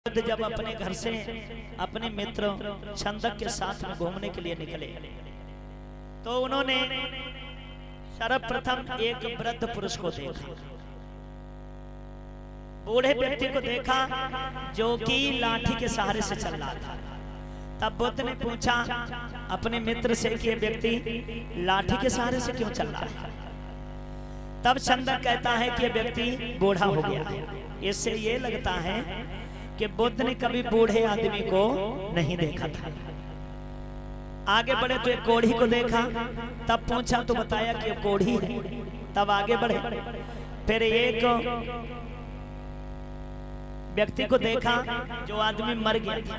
जब अपने घर से अपने मित्र छंदक के साथ में घूमने के लिए निकले तो उन्होंने सर्वप्रथम एक वृद्ध पुरुष को देखा, बूढ़े व्यक्ति को देखा जो कि लाठी के सहारे से चल रहा था। तब बुद्ध ने पूछा अपने मित्र से कि ये व्यक्ति लाठी के सहारे से क्यों चल रहा है। तब छंदक कहता है कि ये व्यक्ति बूढ़ा हो गया है। इससे ये लगता है कि बुद्ध ने कभी बूढ़े आदमी को नहीं देखा था। आगे बढ़े तो एक कोढ़ी को देखा, तब पूछा तो बताया कि कोढ़ी है। तब आगे बढ़े फिर एक व्यक्ति को देखा जो आदमी मर गया था।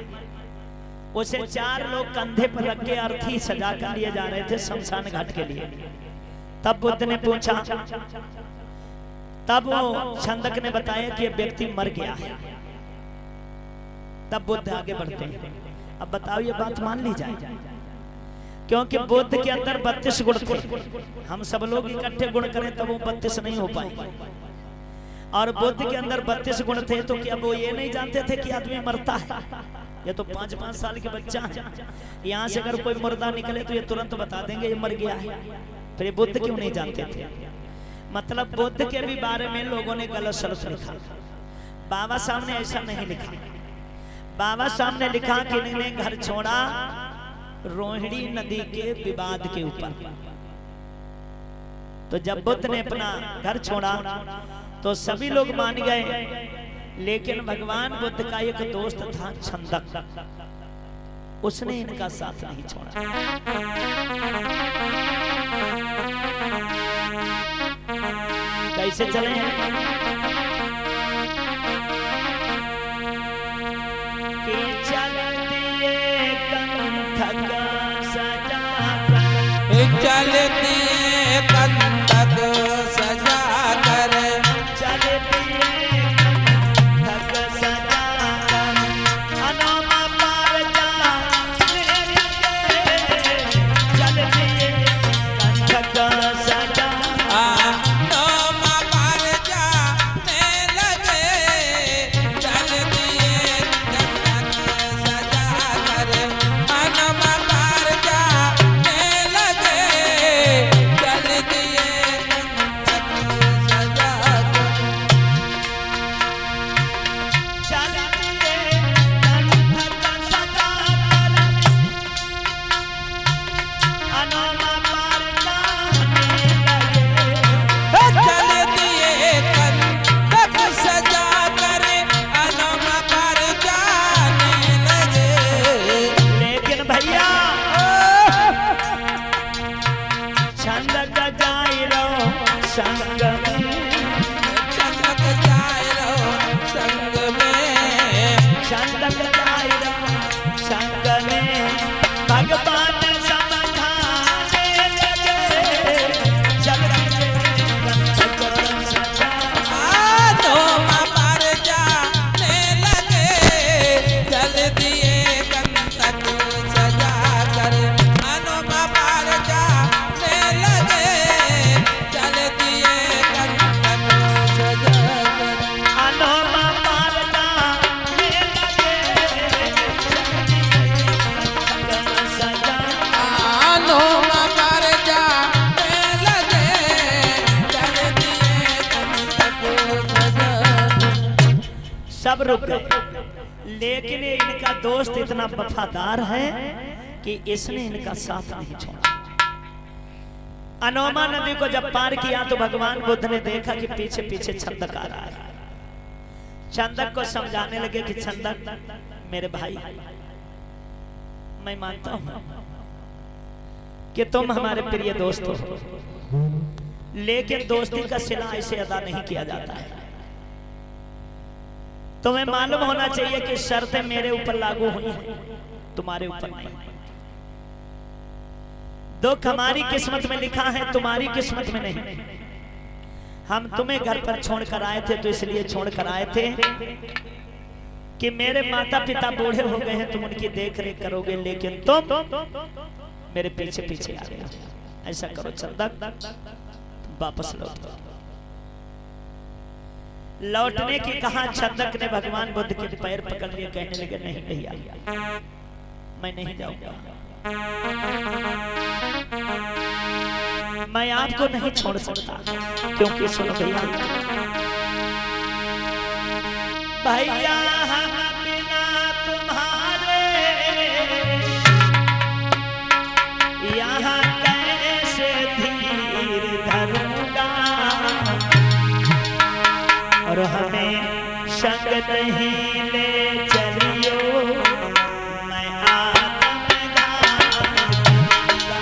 उसे चार लोग कंधे पर रख के अर्थी सजा कर लिए जा रहे थे शमशान घाट के लिए। तब बुद्ध ने पूछा, तब वो छंदक ने बताया कि यह व्यक्ति मर गया है। तब बुद्ध आगे बढ़ते हैं। अब बताओ ये बात मान ली जाए, क्योंकि बुद्ध के अंदर 32 गुण थे। हम सब लोग इकट्ठे गुण करें तब वो 32 नहीं हो पाएंगे। और बुद्ध के अंदर 32 गुण थे तो क्या वो ये नहीं जानते थे कि आदमी मरता है? ये तो 5-5 साल के बच्चा है, यहाँ से अगर कोई मुर्दा निकले तो ये तुरंत बता देंगे ये मर गया है। फिर ये बुद्ध क्यों नहीं जानते थे? मतलब बुद्ध के भी बारे में लोगों ने गलत सलत लिखा। बाबा साहब ने ऐसा नहीं लिखा। बाबा साहब ने लिखा कि इन्होंने घर छोड़ा रोहिणी नदी के विवाद के ऊपर। तो जब बुद्ध ने अपना घर छोड़ा तो सभी लोग मान गए, लेकिन भगवान बुद्ध का एक दोस्त था छंदक, उसने इनका साथ नहीं छोड़ा। कैसे चले हैं? चलती कंधक सजा कर, चलती कंधक सजा कर, अनोमा पार जाने लगे। चलती कंधक सजा, अनोमा पार जाने लगे। चलती कंधक सजा कर, अनोमा पार जाने लगे। चलती कंधक सजा कर, चलती कंधक सजा कर, अनोमा पार जाने लगे। चलती कंधक सजा कर, अनोमा पार जाने लगे। लेकिन भैया छंदक जाई रहो संग में, छंदक जाए रहो संग में। छंदक जाई रहो संग में, भगवान समझाने लगे। चलते कंधक सजा, अनोमा पार जाने लगे। चलती कंधक सजा कर, अनोमा पार जाने लगे। चलती कंधक सजा कर, अनोमा पार जाने लगे। कंधक सजा, अनोमा पार जाने लगे। चलती कंधक सजा कर। सब रुक गए, लेकिन ये इनका दोस्त इतना वफादार है कि इसने इनका साथ नहीं छोड़ा। अनोमा नदी को जब पार किया तो भगवान बुद्ध ने देखा कि पीछे पीछे छंदक आ रहा है। छंदक को समझाने लगे कि छंदक मेरे भाई, मैं मानता हूं कि तुम हमारे प्रिय दोस्त हो, लेकिन दोस्ती का सिला ऐसे अदा नहीं किया जाता है। तुम्हें मालूम होना चाहिए कि शर्तें मेरे ऊपर लागू हुई हैं, तुम्हारे ऊपर नहीं। दुख हमारी किस्मत में लिखा है, तुम्हारी किस्मत में नहीं। हम तुम्हें घर पर छोड़कर आए थे तो इसलिए छोड़कर आए थे कि मेरे माता पिता बूढ़े हो गए हैं, तुम उनकी देख रेख करोगे, लेकिन तुम मेरे पीछे पीछे आ गए। ऐसा करो छंदक, वापस लौट। लौटने की कहा, छंदक ने भगवान बुद्ध के पैर पकड़ लिए, कहने लगे नहीं भैया मैं नहीं जाऊंगा, मैं आपको नहीं छोड़ सकता। क्योंकि सुनो भैया, भैया हम बिना तुम्हारे यहाँ कैसे धीर धरूंगा, और हमें संग नहीं ले चलियो, मैं आत्मदान करूंगा।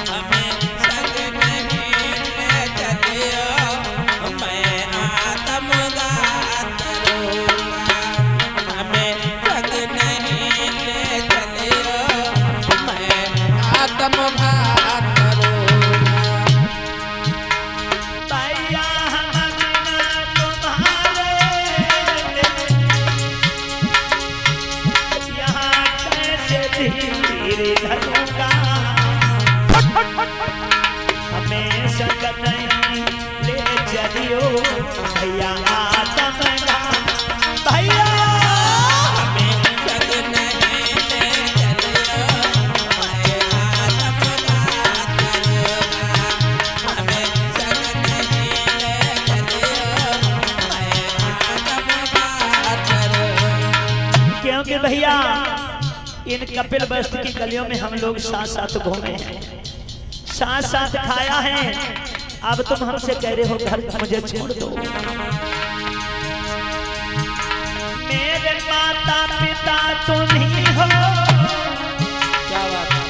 हमें संग नहीं ले चलियो, मैं आत्मदान करूंगा। हमें संग नहीं ले चलियो, मैं आत्मघात करूंगा। भैया हम बिना तुम्हारे यहाँ कैसे धीर धरूंगा, हमें संग नहीं ले चलियो, भैया आत्मदान, भैया हमें संग नहीं ले चलियो, मैं आत्मघात करूंगा। हमें संग नहीं ले चलियो, मैं आत्मघात करूंगा। क्योंकि भैया इन कपिल वस्तु की गलियों में हम लोग साथ साथ घूमे हैं, साथ साथ खाया है। अब तुम हमसे कह रहे हो घर मुझे छोड़ दो। मेरे माता पिता तुम ही हो, क्या बात है?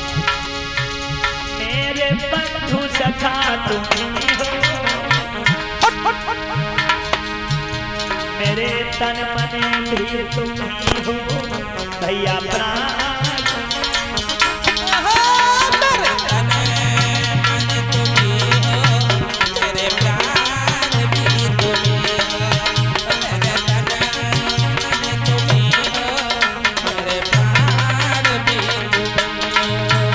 मेरे बंधु सखा तुम ही हो, मेरे तन मन भी तुम ही हो, भैया प्राण मेरे तन मन तुम ही हो, मेरे प्राण भी तुम ही हो। मेरे तन मन तुम ही हो, मेरे प्राण भी तुम ही हो।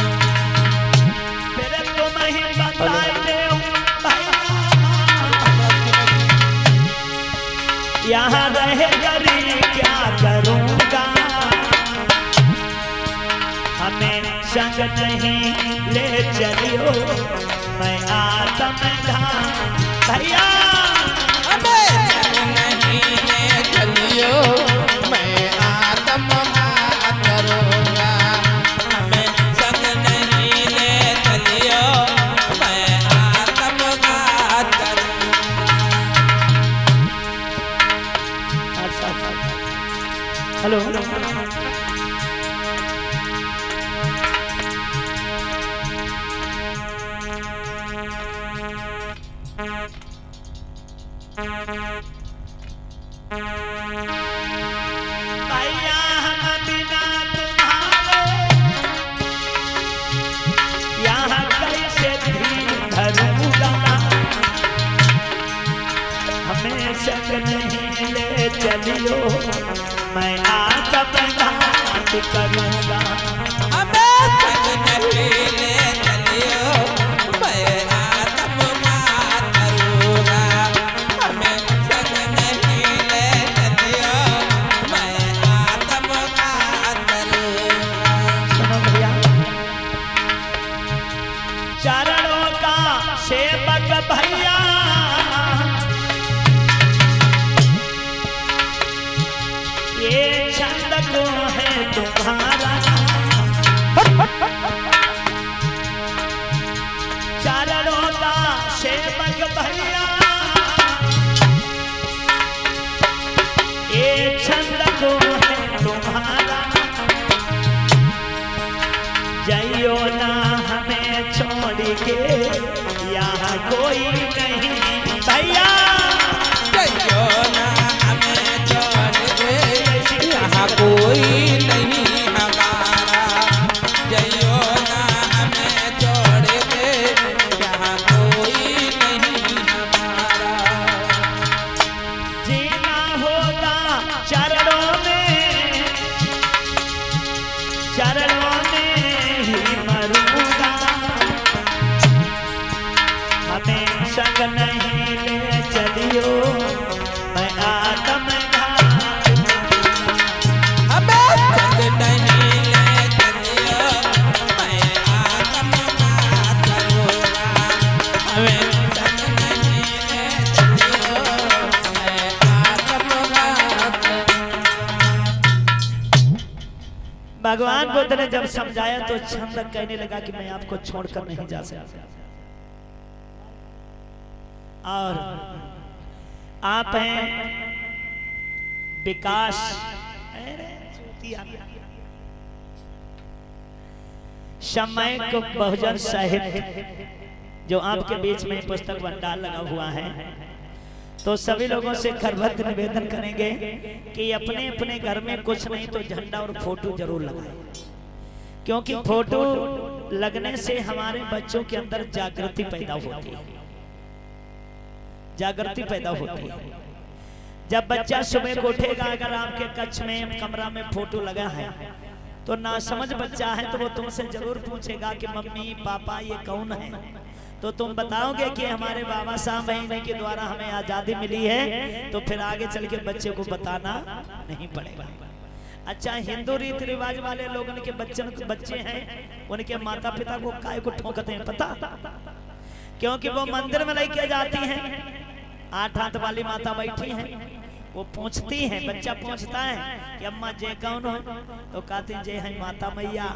फिर तुम ही बताई दे यहाँ रह करी क्या करूँगा, हमें संग नहीं ले चलियो, मैं आत्मदान, भैया हमें संग नहीं ले चलियो, मैं आत्मघात करूंगा। हमें संग नहीं ले चलियो, मैं आत्मघात करूंगा। हेलो भैया हम बिना तुम्हारे यहाँ कैसे धीर धरूंगा, हमें संग नहीं ले चलियो, मैं आत्मघात करूंगा। हमें संग नहीं ले चलियो, मैं आत्मघात करूंगा। हमें संग नहीं ले चलियो, मैं आत्मघात करूंगा। सुनो भैया, चरणों का सेवक भैया, ये छंद को है तुम्हारा, भगवान बुद्ध ने जब समझाया तो छंदक कहने लगा कि मैं आपको छोड़कर नहीं जा सकता। और आप हैं विकास समय को बहुजन साहित्य जो आपके बीच में पुस्तक भंडार लगा हुआ है, तो सभी लोगों से करबद्ध निवेदन करेंगे कि अपने अपने घर में कुछ नहीं तो झंडा और फोटो जरूर लगाएं, क्योंकि फोटो लगने से हमारे बच्चों के अंदर जागृति पैदा होती है। जागृति पैदा होती है। जब बच्चा सुबह को उठेगा, अगर आपके कक्ष में कमरा में फोटो लगा है तो ना समझ बच्चा है तो वो तुमसे जरूर पूछेगा कि मम्मी पापा ये कौन है, तो तुम बताओगे कि हमारे बाबा साहब हैं, इन्हीं के द्वारा हमें आजादी मिली है। तो फिर आगे चल के बच्चे को बताना नहीं पड़ेगा। अच्छा, हिंदू रीति रिवाज वाले लोग उनके बच्चे हैं, उनके माता पिता को काय को ठोकते हैं पता? क्योंकि वो मंदिर में लेके जाती हैं, 8 हाथ वाली माता बैठी हैं, वो पूछती हैं, बच्चा पूछता है कि अम्मा जय कौन हो, तो कहते हैं जय है माता मैया।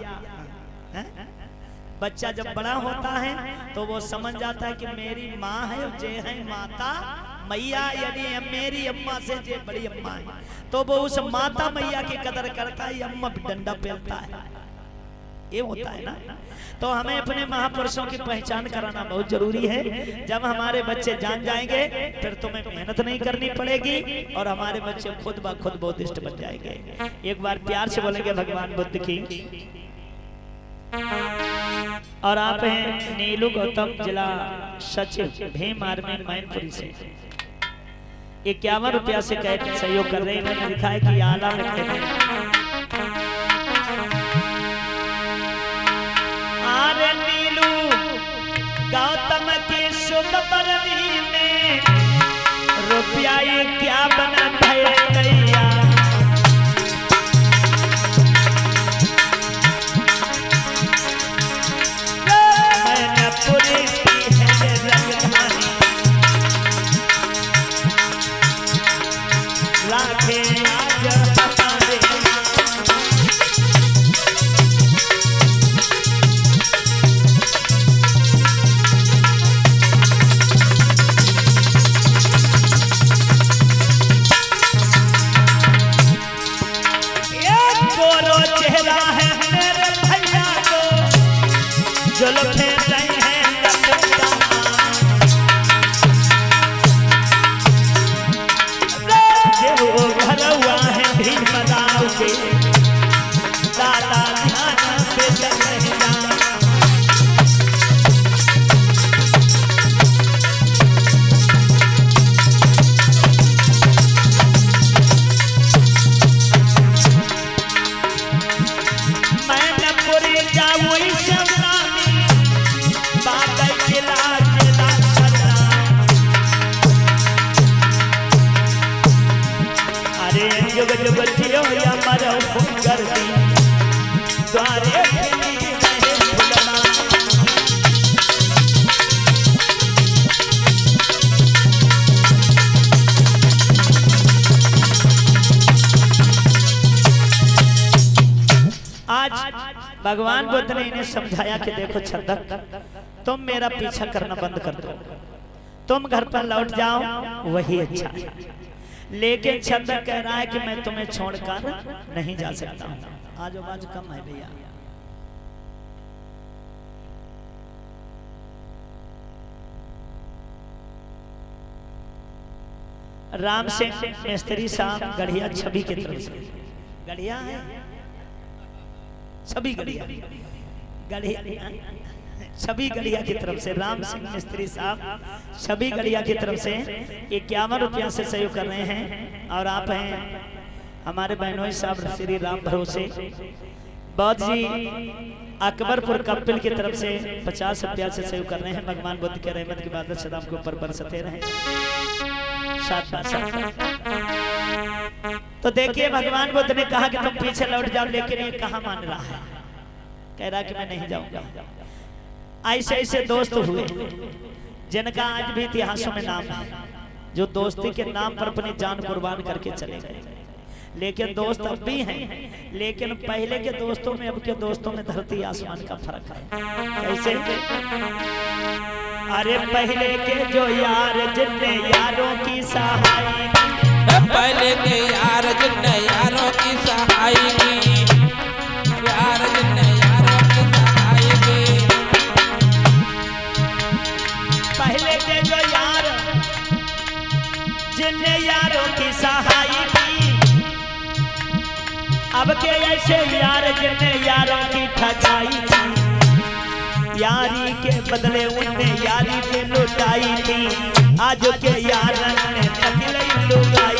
बच्चा जब बड़ा होता है तो वो समझ जाता है कि मेरी माँ है और जय है माता मैया, यानी मेरी अम्मा से जय बड़ी अम्मा है, तो वो उस माता मैया की कदर करता है, अम्मा डंडा पेलता है। ये होता है ना। तो हमें अपने महापुरुषों की पहचान कराना बहुत जरूरी है। जब हमारे बच्चे जान जाएंगे फिर तुम्हें मेहनत नहीं करनी पड़ेगी और हमारे बच्चे खुद ब खुद बौद्धिस्ट बन जाएंगे। एक बार प्यार से बोलेंगे भगवान बुद्ध की। और आप हैं नीलू गौतम, जिला सचिव भीम आर्मी मैनपुरी से 51 रुपया से सहयोग कर रहे हैं। इन्होंने लिखा है कि आला में गौतम की शुभ बरनी में रुपया ये क्या बना भैया, मैंने पूरी की है रंगधानी लाखे आज बता दे। भगवान बुद्ध ने इन्हें समझाया कि देखो छंदक, तुम मेरा पीछा करना बंद कर दो, तुम घर पर लौट जाओ वही अच्छा है। लेकिन छंदक कह रहा है कि मैं तुम्हें छोड़कर नहीं जा सकता हूं। आज आवाज कम है भैया। राम सिंह मिस्त्री साहब गढ़िया छवि की तरफ से, गढ़िया है छवि गढ़िया छवि गढ़िया की तरफ से, राम सिंह मिस्त्री साहब छवि गढ़िया की तरफ से 51 रुपया से सहयोग कर रहे हैं। और आप हैं हमारे बहनोई साहब श्री राम भरोसे बौद्ध जी अकबरपुर कपिल की तरफ से 50 रुपया से सहयोग कर रहे हैं। भगवान बुद्ध के रहमत की बादल सदा के ऊपर बरसते रहे। तो देखिए भगवान बुद्ध ने कहा कि तुम पीछे लौट जाओ, लेकिन ये कहाँ मान रहा है, कह रहा कि मैं नहीं जाऊंगा। ऐसे ऐसे दोस्त हुए जिनका आज भी इतिहासों में नाम है, जो दोस्ती के नाम पर अपनी जान कुर्बान करके चले गए। लेकिन दोस्त अब भी हैं, लेकिन पहले के दोस्तों में अब के दोस्तों में धरती आसमान का फर्क है। कैसे? अरे पहले के जो यार जिनने यारों की सहाय, पहले के यार जिनने यारों की सहाय की, यार जिनने यारों की सहाय की। पहले के जो यार जिनने यारों की सहाय की, अब के ऐसे यार जिनने यारों की ठगाई की। यारी के बदले उनने यारी पे लुटाई थी, आज के यार ने तकलई लुगाई।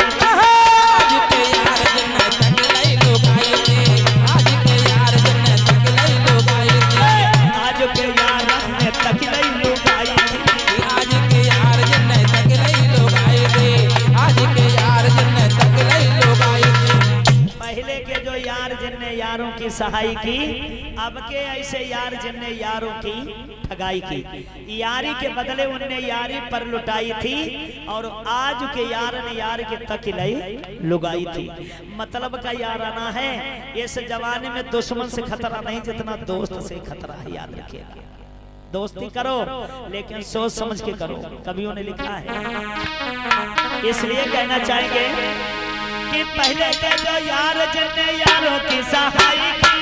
आज के यार जिनने तकलई लुगाई थी, आज के यार जिनने तकलई लुगाई थी, आज के यार ने तकलई लुगाई थी, आज के यार जिनने तकलई लुगाई थी, आज के यार जिनने तकलई लुगाई थी। पहले के जो यार जिनने यारों की सहाय की, अब के ऐसे यार जिनने यारों की ठगाई की। यारी के बदले उनने यारी पर लुटाई थी, और आज के यार ने यार के तकलई लुगाई थी। मतलब का याराना है, इस जमाने में दुश्मन से खतरा नहीं जितना दोस्त से खतरा है। याद रखिएगा, दोस्ती करो लेकिन सोच समझ के करो, कवियों ने लिखा है। इसलिए कहना चाहेंगे कि पहले के जो यार जिनने यारों की सहाय की,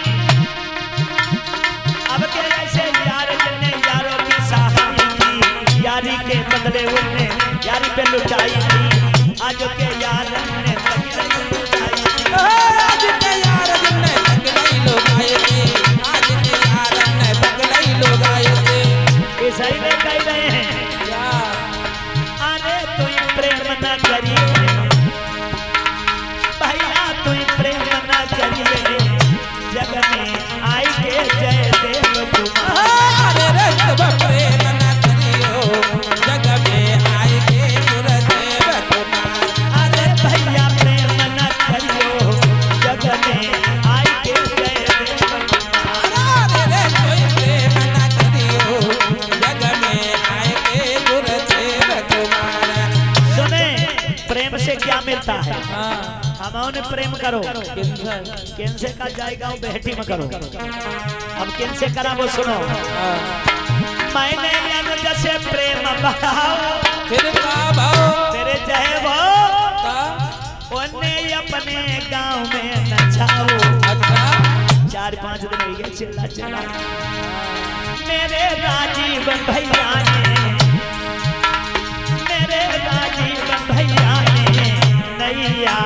अब के ऐसे यार जिनने यारों की सहाय की। यारी के बदले उनने यारी पे लुटाई थी, आज के यार ने तकलई लुटाई थी। आज के यार जिनने तकलई लुगाई थी, आज के यार ने तकलई लुगाई थी। सही में कह रहे हैं, अरे तू प्रेम न करिए भैया, तू प्रेम न करिए, जग में आई के जय देव तुम्हारा। अरे सब प्रेम न करियो, जग में आई के गुरुदेव तुम्हारा। अरे भैया प्रेम न करियो, जग में आई के जय देव तुम्हारा। अरे कोई प्रेम न करियो, जग में आई के गुरुदेव तुम्हारा। सुने, प्रेम से क्या मिलता है? हाँ, हमने प्रेम करो, किनसे का जाएगा वो बेटी में करो। अब किनसे करा वो सुनो। मैंने अनुज से प्रेम बहाओ, फिर का भाव तेरे जय वो का उन्हें अपने गांव में नचाओ। अच्छा 4-5 दिन हो गए चिल्ला चिल्ला। मेरे राजीव भैया ने, मेरे राजीव भैया ने नैया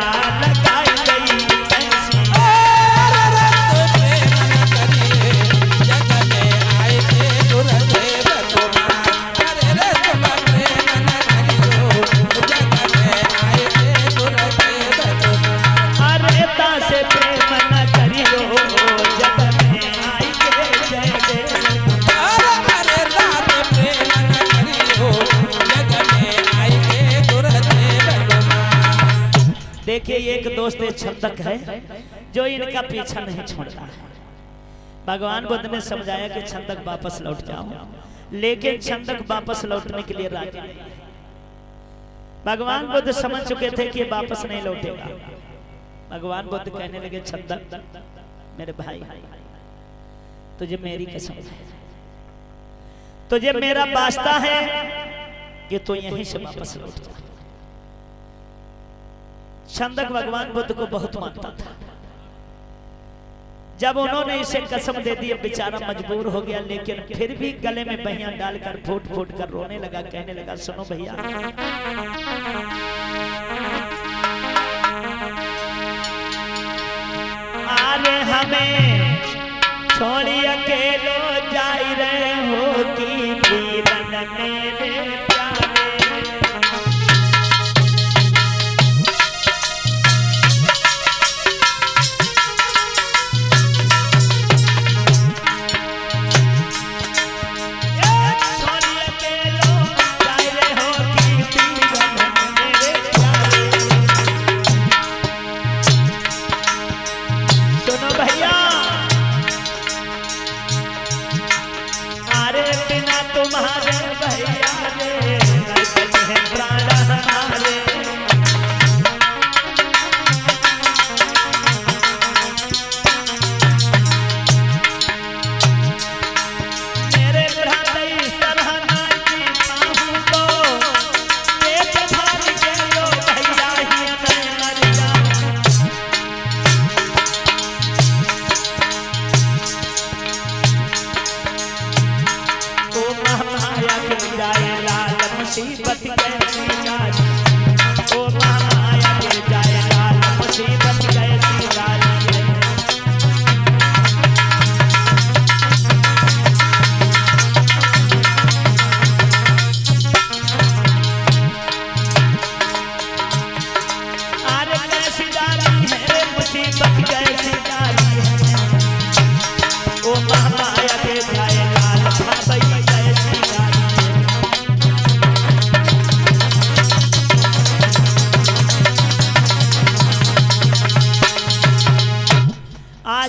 लगाई गई कैसी। प्रेम न करिए, जग में आए के गुरुदेव तुम्हारा। अरे तुम प्रेम न करियो, जग में आए के गुरुदेव तुम्हारा। अरे से प्रेम न करियो, जग में आई के जय देव। अरे रात प्रेम न करियो, जग में आए के गुरुदेव तुम्हारा। देखिए एक दोस्त छंदक है जो इनका पीछा नहीं छोड़ता है। भगवान बुद्ध ने समझाया कि छंदक वापस लौट जाओ, लेकिन छंदक वापस लौटने के लिए राजी नहीं है। भगवान बुद्ध समझ चुके थे कि वापस नहीं लौटेगा। भगवान बुद्ध कहने लगे, छंदक मेरे भाई, तुझे मेरी कसम है, तुझे मेरा वास्ता है कि तू यहीं से वापस लौट जा। छंदक भगवान बुद्ध को बहुत मानता था। जब उन्होंने इसे कसम दे दी, बेचारा मजबूर हो गया, लेकिन फिर भी गले में बहियां डालकर फूट फूट कर रोने लगा। कहने लगा, सुनो भैया, अरे हमें छोड़ी अकेलो जाई रहे हो कि वीरन मेरे प्यारे। तुम्हारे भैया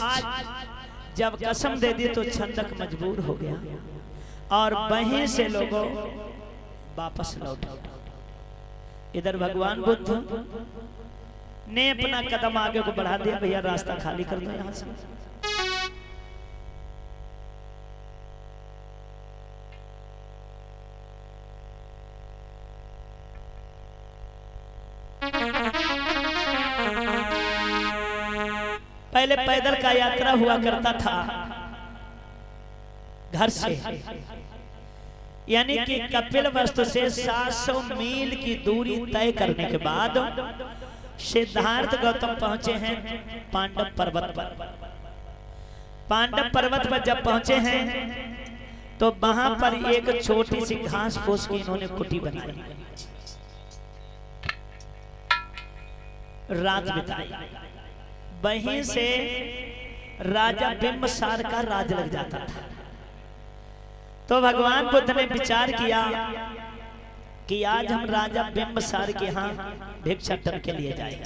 आज जब कसम दे दी तो छंदक मजबूर हो गया और वहीं से लोगों वापस लौटे। इधर भगवान बुद्ध ने अपना कदम आगे को बढ़ा दिया, भैया रास्ता खाली कर दो यहां से। पहले पैदल का यात्रा हुआ करता था घर से, यानी कि कपिल वस्तु से 700 मील की दूरी तय करने के बाद सिद्धार्थ गौतम पहुंचे हैं पांडव पर्वत पर। पांडव पर्वत पर जब पहुंचे हैं तो वहां पर एक छोटी सी घास फूस की इन्होंने कुटी बनाई, रात बिताई। वहीं से राजा बिंबसार का राज लग जाता था। तो भगवान बुद्ध ने विचार किया कि आज हम राजा बिंबसार के यहाँ भिक्षाटन के लिए जाएंगे।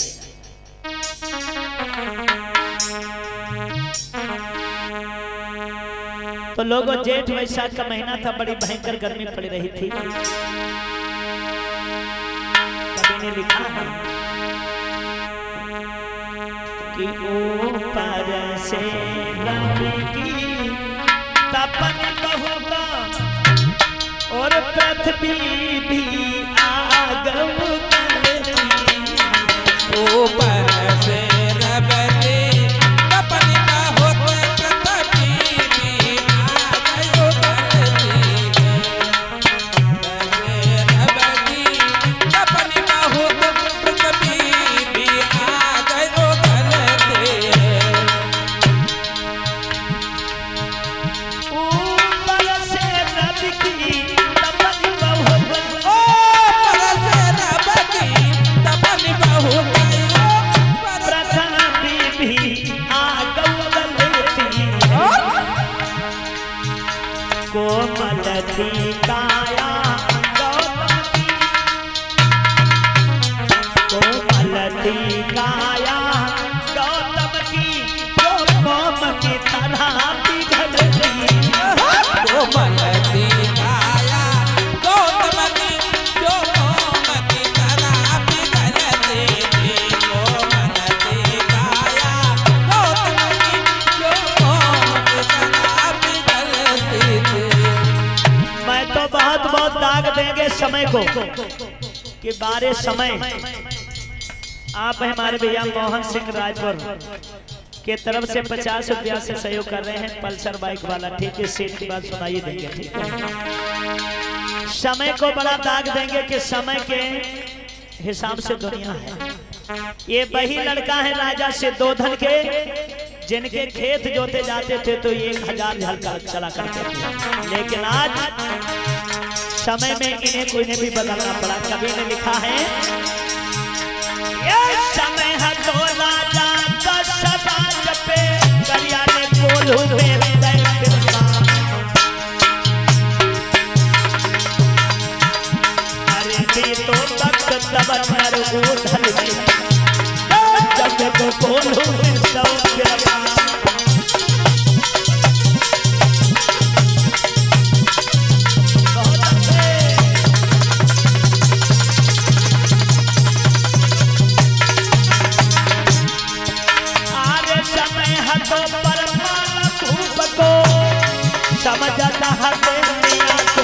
तो लोगों, जेठ वैशाख का महीना था, बड़ी भयंकर गर्मी पड़ रही थी। कवि ने लिखा है कि ऊपर से लड़की तपन बहुगा और पृथ्वी भी आगम करती। ऊपर से रबती तपन बहुत पृथ्वी भी आगम करती। रबती तपन बहुत पृथ्वी भी आगम करती। ऊपर से लड़की तपन बहुगा पृथ्वी भी आगम करती। कोमल थी काया गौतम की, कोमल थी काया गौतम की, जो मोम की तरह पिघलती। कोमलती काया गौतम की, जो मोम की तरह पिघलती थी। कोमलती काया गौतम की, जो मोम की तरह पिघलती थी। मैं तो बहुत बहुत दाग देंगे समय को कि बारे समय आप हमारे भैया मोहन सिंह राजपुर के तरफ से 50 रुपया से सहयोग कर रहे हैं, पल्सर बाइक वाला। ठीक है, सीट की बात सुनाइए देंगे। ठीक है, समय को बड़ा दाग देंगे कि समय के हिसाब से दुनिया है। ये वही लड़का है राजा सिद्धोधन के, जिनके खेत जोते जाते थे तो 1000 झलका चला करते थे, लेकिन आज समय में इन्हें भी बदलना पड़ा। कवि ने लिखा है, ये समय है तो राजा का सदाज पे करिया ने बोलू मेरे दय बिरला। अरे भी तो तख्त तब पर उधल जब को बोलू सब बिरला। समझता है दुनिया को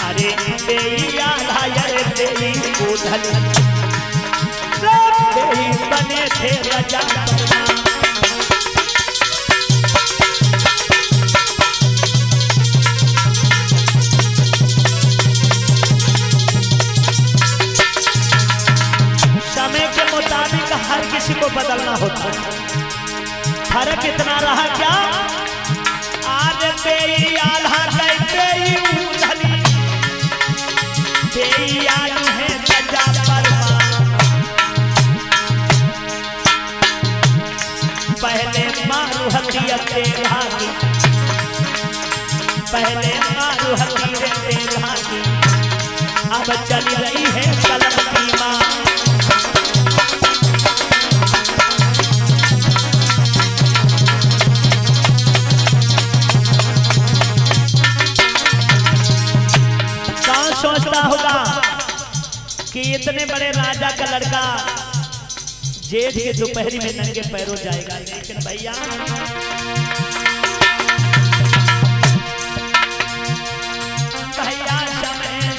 अरे बेया लायर तेरी उधल तेरी बने थे राजा। समय के मुताबिक हर किसी को बदलना होता है। फर्क इतना रहा क्या, आज बेई आल्हा गई बेई उधली, बेई आलू है सजा परवा। पहले मारू हथिया तेरा की, पहले मारू हथिया तेरा की, अब चल रही है कलम की माँ। इतने बड़े राजा का लड़का जेठ के दोपहरी में नंगे पैरों जाएगा, लेकिन भैया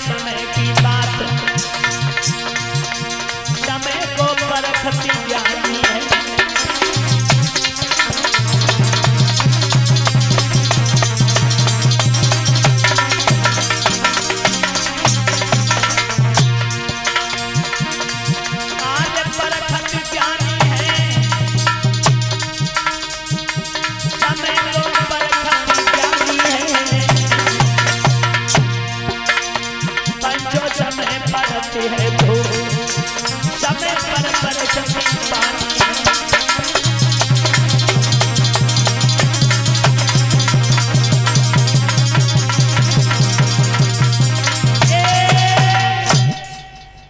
समय की बात, समय को परखती ज्ञानी है।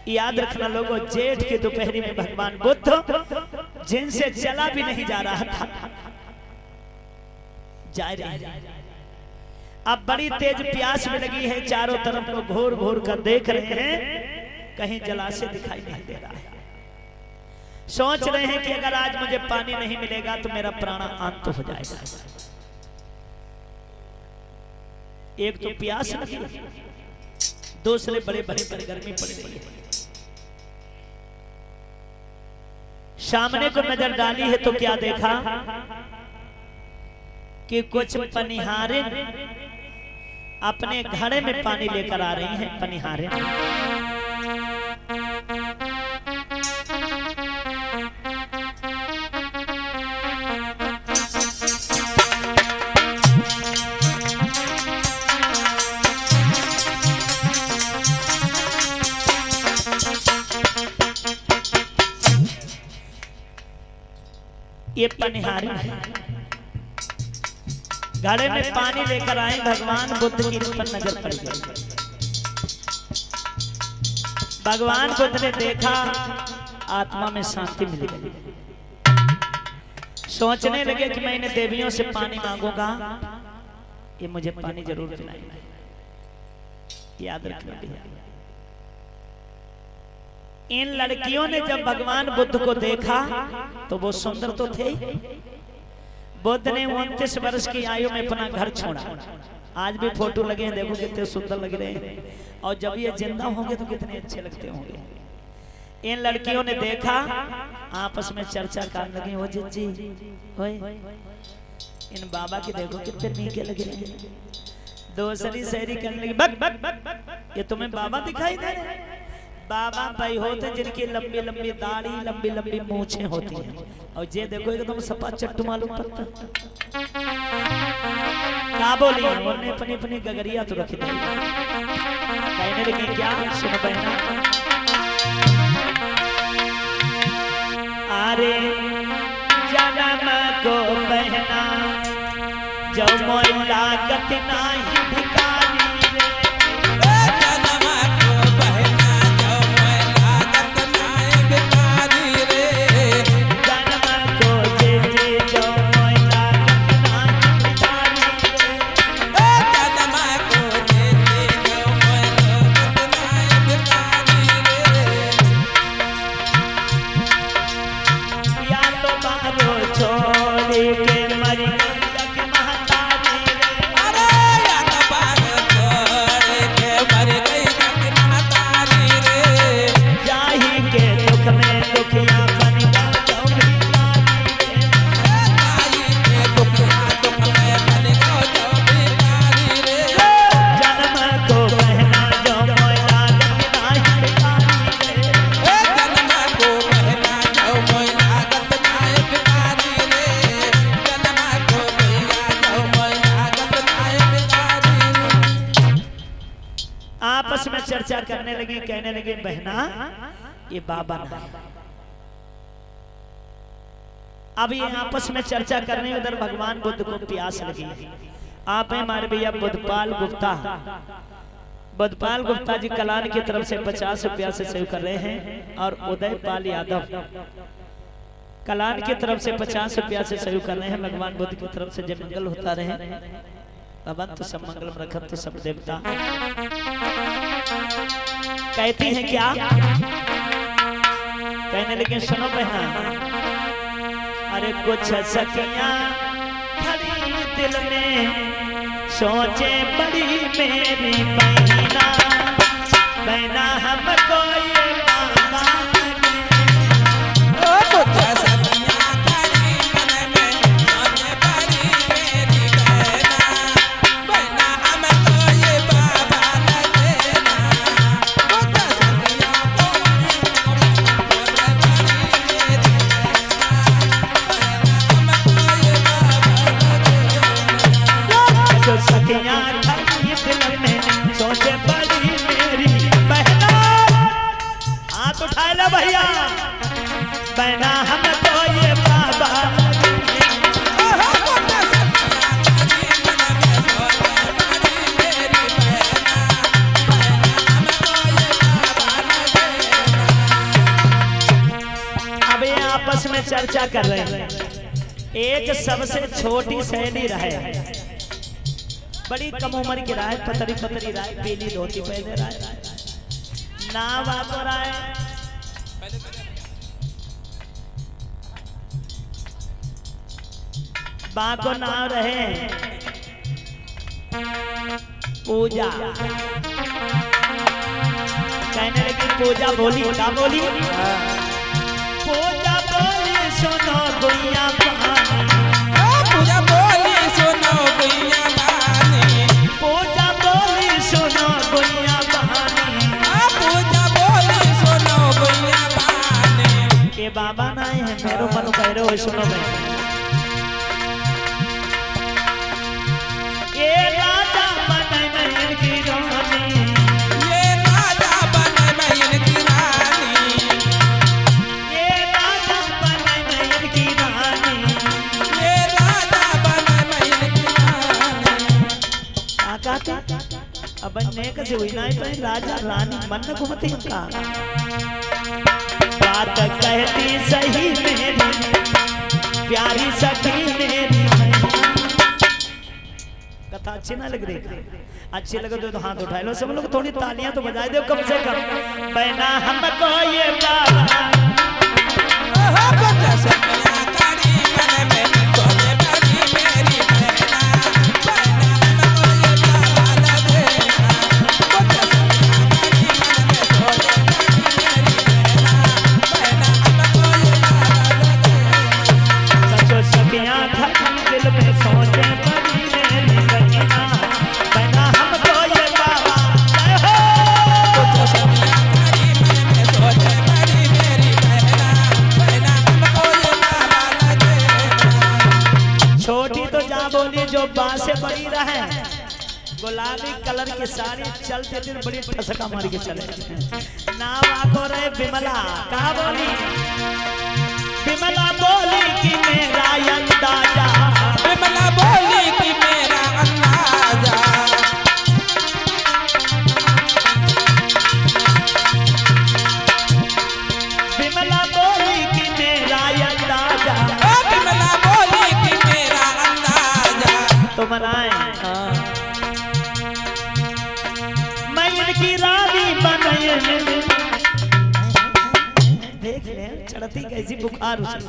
याद रखना लोगों, जेठ की दोपहरी में भगवान बुद्ध जिनसे चला भी नहीं जा रहा था, जा रहे। अब बड़ी तेज प्यास में लगी है, चारों तरफ को घूर घूर कर देख रहे हैं, कहीं जलाशय दिखाई नहीं दे रहा है। सोच रहे हैं कि अगर आज मुझे पानी नहीं मिलेगा तो मेरा प्राण अंत हो जाएगा। एक तो प्यास लगी, दूसरे बड़े भयंकर गर्मी पड़ रही है। सामने को नजर डाली है तो क्या देखा कि कुछ पनिहारे अपने घड़े में पानी लेकर आ रही हैं। पनिहारे ये पनिहारी है, घड़े में पानी लेकर आए। भगवान बुद्ध की पर नजर पड़ गई। भगवान बुद्ध ने देखा, आत्मा में शांति मिल गई। सोचने लगे कि मैं इन देवियों से पानी मांगूंगा, ये मुझे पानी जरूर पिलाएंगे। याद रखना भैया, इन लड़कियों ने जब भगवान बुद्ध को देखा तो वो सुंदर तो थे। बुद्ध ने 29 वर्ष की आयु में अपना घर छोड़ा। आज भी फोटो लगे हैं, देखो कितने सुंदर लग रहे हैं, और जब ये जिंदा होंगे तो कितने अच्छे लगते होंगे। इन लड़कियों ने देखा, आपस में चर्चा करने लगी, वो जी इन बाबा की देखो कितने नीके लग रहे हैं। दूसरी शायरी करने लगी, बक बक बक, ये तुम्हें बाबा दिखाई दे रहे हैं? बाबा भाई होते जिनकी लंबी लंबी दाढ़ी, लंबी लंबी मूछें होती हैं, और ये देखो एकदम सपा चट्टू मालूम पड़ता। क्या बोली उन्होंने? अपनी अपनी गगरिया तो रखी थी। कहने लगी क्या? सुनो बहना, अरे जन्म को बहना जो मोई लागत नाही भिखारी चर्चा करने लगी। कहने लगे बहना ये बाबा नहीं। अब ये आपस में चर्चा करने, उधर भगवान बुद्ध को प्यास लगी। आप हैं हमारे भैया बुद्धपाल गुप्ता। बुद्धपाल गुप्ता जी कलान की तरफ से 50 रुपया से सेव कर रहे हैं, और उदयपाल यादव कलान की तरफ से 50 रुपया से सेव कर रहे हैं। भगवान बुद्ध की तरफ से जय मंगल होता रहे। भगवंत सब मंगलम रखत सब देवता। कहती हैं क्या? कहने लगे सुनो बहना, अरे कुछ सखियां खड़ी दिल में सोचे बड़ी मेरी बहना, बहना हमको ये बाबा ओ कुछ सखियां खड़ी मन में सोचे बड़ी मेरी बहना, बहना हमको ये बाबा लगेना। कुछ सखियां जो सखियां खड़ी दिल में सोचे बड़ी मेरी बहना, हाथ उठा ले भैया, बहना हमको ये बाबा अब ये आपस में चर्चा कर रहे हैं। एक सबसे छोटी सहेली रहे, बड़ी कम उम्र की राय, पतरी पतरी राय, पीली धोती पहने राय, नाम आपको राय बाको नाम रहे पूजा। कहने लगी पूजा बोली, क्या बोली? पूजा बोली सुनो गुइया पानी, पूजा बोली सुनो गुइया पानी, पूजा बोली सुनो गुइया पानी, पूजा बोली सुनो गुइया पानी। ये बाबा ना है मेरो मनु कह रहे हो सुनो भाई। ये राजा बने महल की रानी, ये राजा बने महल की रानी, ये राजा बने महल की रानी, ये राजा बने महल की रानी। आका अब नेक से हुई ना तो राजा रानी मन घूमती का बात कहती सही मेरी प्यारी सखी मेरी। कथा अच्छी ना लग रही? अच्छी लगे तो हाथ उठा लो सब लोग, थोड़ी तालियां तो बजाए दो कम से कम। बहना हमको ये बाबा जो बात से बड़ी रहे, गुलाबी कलर की साड़ी चलते दिन बड़ी ठसका मार के चले। नाम आको रहे बिमला, कहा बोली? बिमला बोली कि मेरा अंदाजा, बिमला बोली कि मेरा अंदाजा, बिमला बोली कि मेरा अंदाजा, बिमला बोली कि मेरा अंदाजा। तो मनाए मैं इनकी रानी बनाए, देख ले चढ़ती कैसी बुखार उसे।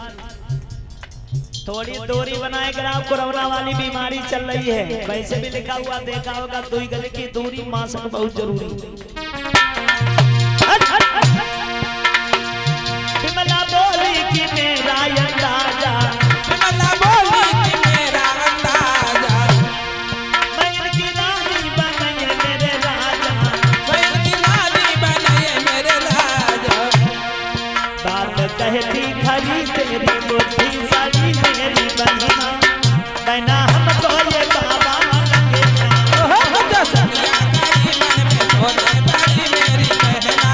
थोड़ी दूरी बनाए ग्राम कोरोना वाली बीमारी चल रही है, वैसे भी लिखा हुआ देखा होगा, 2 गज की दूरी मास्क बहुत जरूरी। बिमला बोली कि मेरा अंदाजा, बिमला बोली कि मेरा अंदाजा, मैं इनकी रानी बनाए मेरे राजा, मैं इनकी रानी बनाए मेरे राजा। बात कहती खरी तेरी बुद्धि सारी मेरी बहना, बहना हमको ये बाबा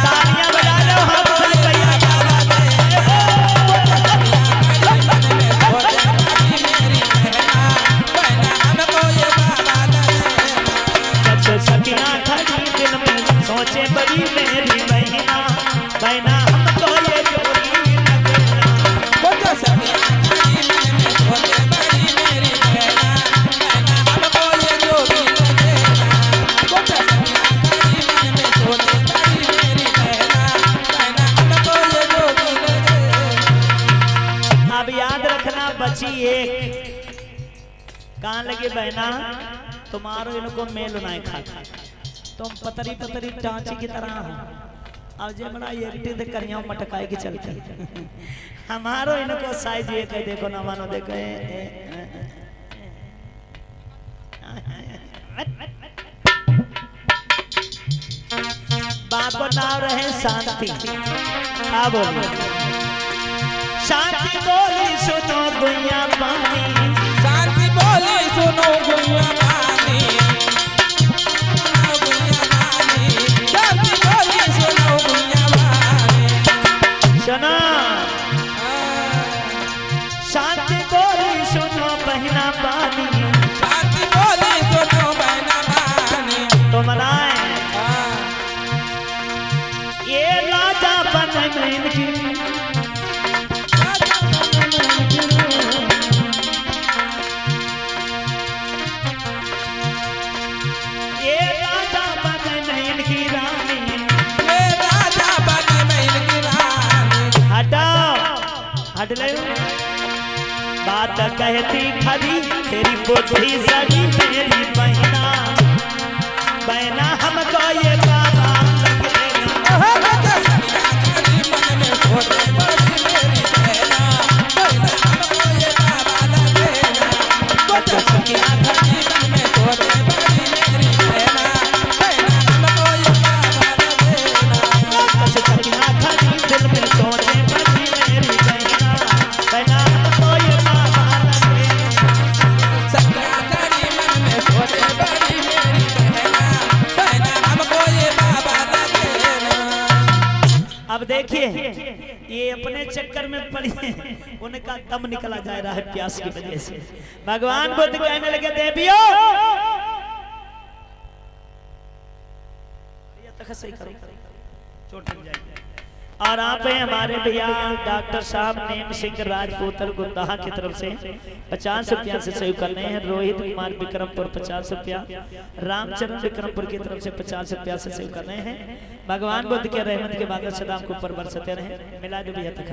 तालियां बजा लो हम भैया। सखियां खड़ी दिल में सोचे बड़ी मेरी बहना, बहना हमको ये जोड़ी लगना। बची एक। कहाँ लगे बहना तुम्हारो इनको मेल नहीं खाता, तुम पतरी पतरी टांची की तरह हो। अब जे बड़ा ये देख करिया मटकाए की चलती हमारो इनको साइज ये कह देखो ना मानो देखो बाप नाम रहे शांति। हाँ बोलिए शांति बोली सुनो गुइया पानी, शांति बोली सुनो गुइया पानी, शांति बोली सुनो गुइया पानी। सुनो शांति बोली सुनो बहना पानी, शांति बोली सुनो बहना पानी। तुम्हारा ये राजा बन इनकी बात कहती खरी तेरी बुद्धि सही मेरी बहना, बहना हमको ये बाबा देखिए ये अपने चक्कर में पड़ी है, उनका दम निकला जा रहा है प्यास की वजह से। भगवान बुद्ध कहने लगे देवियों सही करो चोट लग जाएगी। और आप हैं हमारे भैया डॉक्टर साहब नेम सिंह राजपूतर गुंदाहा की तरफ से 50 रुपया से सहयोग कर रहे हैं। रोहित कुमार विक्रमपुर 50 रुपया, रामचरण विक्रमपुर की तरफ से 50 रुपया से सहयोग कर रहे हैं। भगवान बुद्ध के रहमत के बादल सदा आपको ऊपर बरसते रहे। मिला दो भैया तक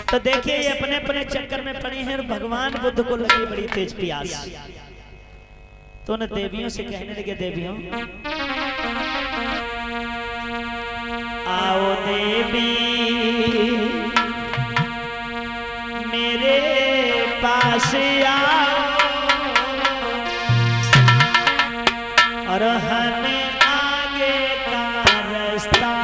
तो देखिए ये अपने अपने चक्कर में पड़े हैं और भगवान बुद्ध को लगी बड़ी तेज प्यास। तो उन देवियों से कहने लगे देवियों आओ देवी मेरे पास आओ और हमें आगे का रास्ता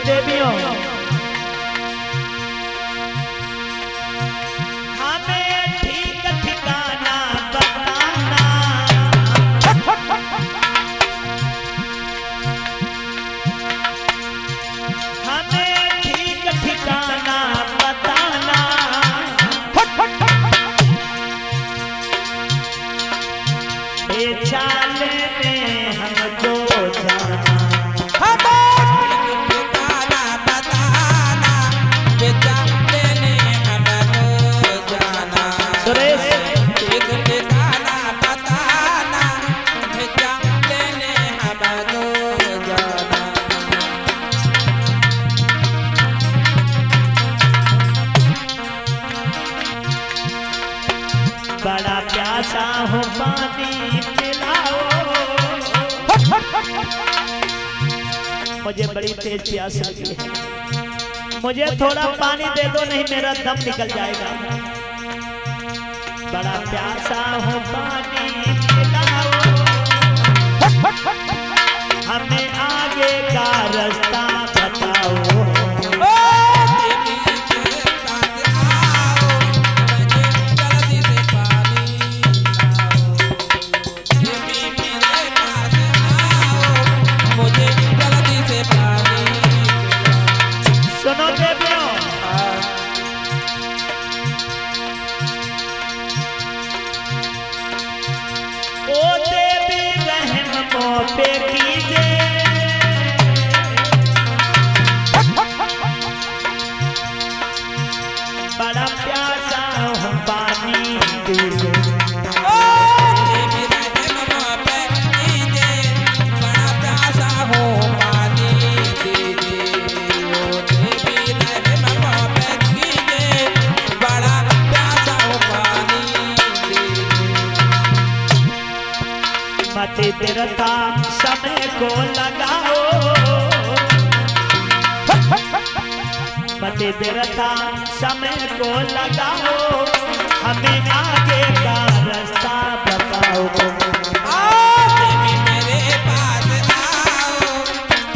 देवियों हमें ठीक ठिकाना बताना, हमें ठीक ठिकाना बताना, चाल में हमको जाना बड़ा प्यासा हो पानी पिलाओ, मुझे बड़ी तेज प्यास लगी है, मुझे थोड़ा पानी दे दो नहीं मेरा दम निकल जाएगा। बड़ा प्यासा हो पानी पिलाओ, हमें आगे का रास्ता बताओ। मते बिरथा समय को लगाओ, मते बिरथा समय को लगाओ, हमें आगे का रास्ता बताओ। देवी मेरे पास आओ,